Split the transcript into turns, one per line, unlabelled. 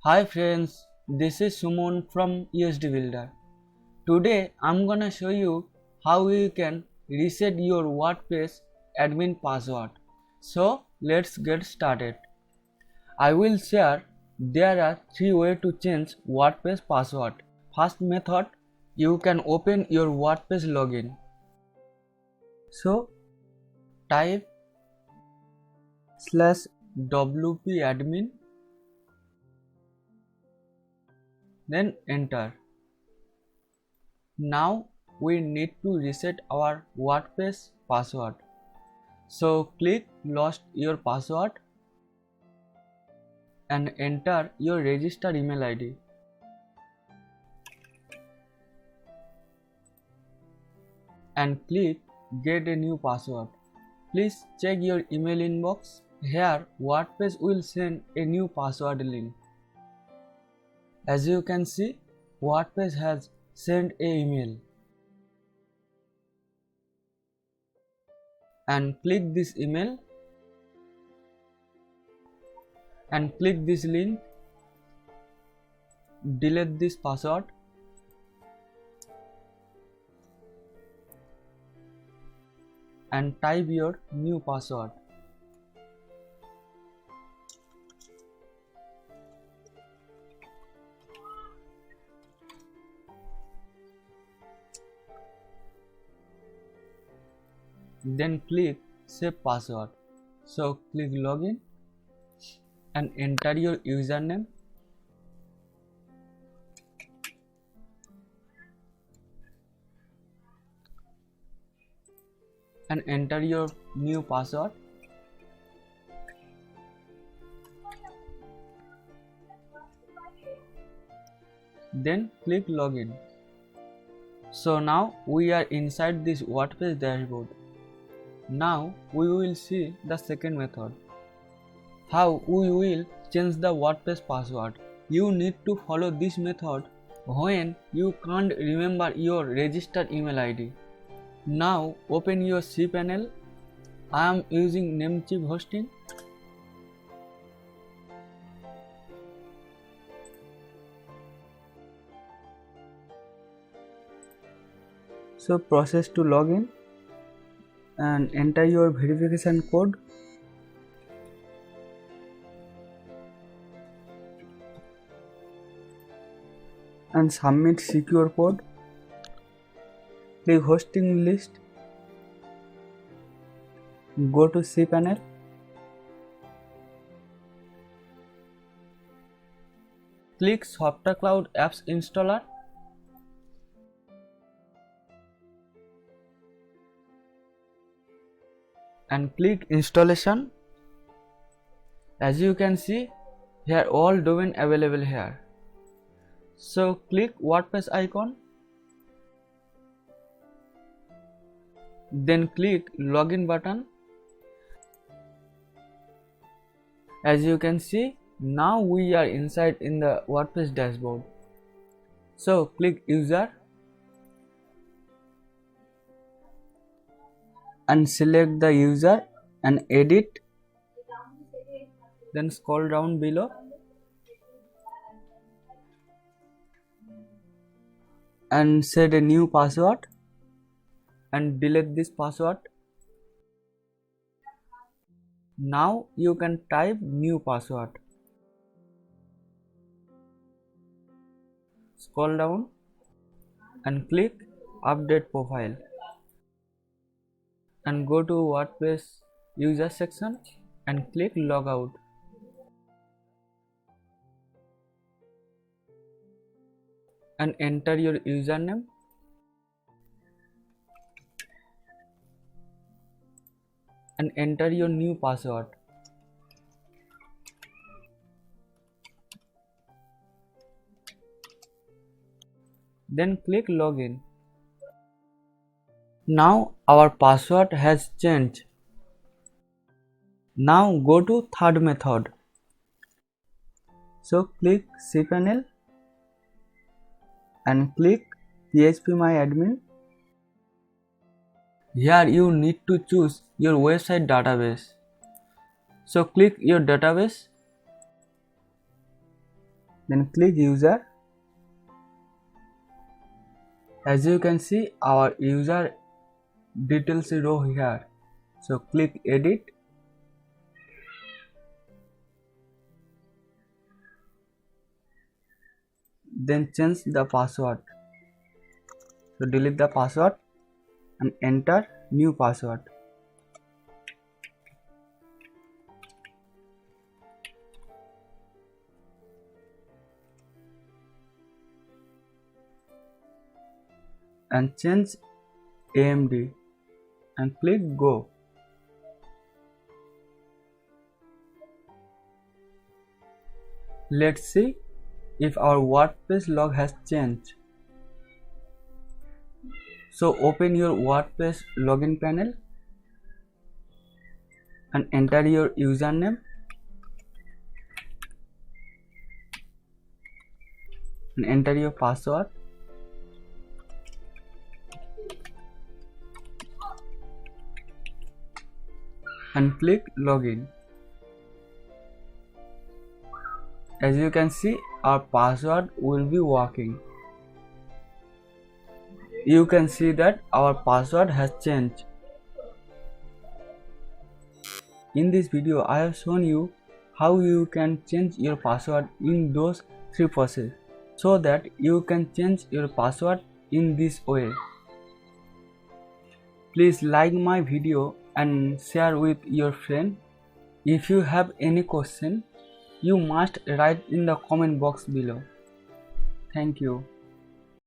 Hi friends, this is Suman from USD Builder. Today I'm gonna show you how you can reset your WordPress admin password. So let's get started. I will share there are 3 ways to change WordPress password. First method, you can open your WordPress login. So type /wp-admin, then enter. Now we need to reset our WordPress password. So click lost your password and enter your registered email ID. And click get a new password. Please check your email inbox. Here WordPress will send a new password link. As you can see, WordPress has sent an email. And click this email and click this link. Delete this password and type your new password. Then click save password. So click login and enter your username and enter your new password. Then click login. So now we are inside this WordPress dashboard. Now we will see the second method. How we will change the WordPress password. You need to follow this method when you can't remember your registered email ID. Now open your cPanel. I am using Namecheap hosting. So process to login and enter your verification code. And submit secure code. Click hosting list. Go to cPanel. Click Software Cloud Apps Installer. And click installation. As you can see, here all domain available here. So click WordPress icon. Then click login button. As you can see, now we are inside in the WordPress dashboard. So click user and select the user and edit. Then scroll down below and set a new password and delete this password. Now you can type new password. Scroll down and click update profile and go to WordPress user section and click logout. And enter your username and enter your new password. Then click login. Now our password has changed. Now go to third method. So click cPanel and click phpMyAdmin. Here you need to choose your website database. So click your database Then click user. As you can see, our user details row here. So click edit. Then change the password. So delete the password and enter new password. And change AMD and click go. Let's see if our WordPress log has changed. So open your WordPress login panel and enter your username and enter your password. And click login. As you can see, our password will be working. You can see that our password has changed. In this video, I have shown you how you can change your password in those three processes, so that you can change your password in this way. Please like my video and share with your friend. If you have any question, you must write in the comment box below. Thank you.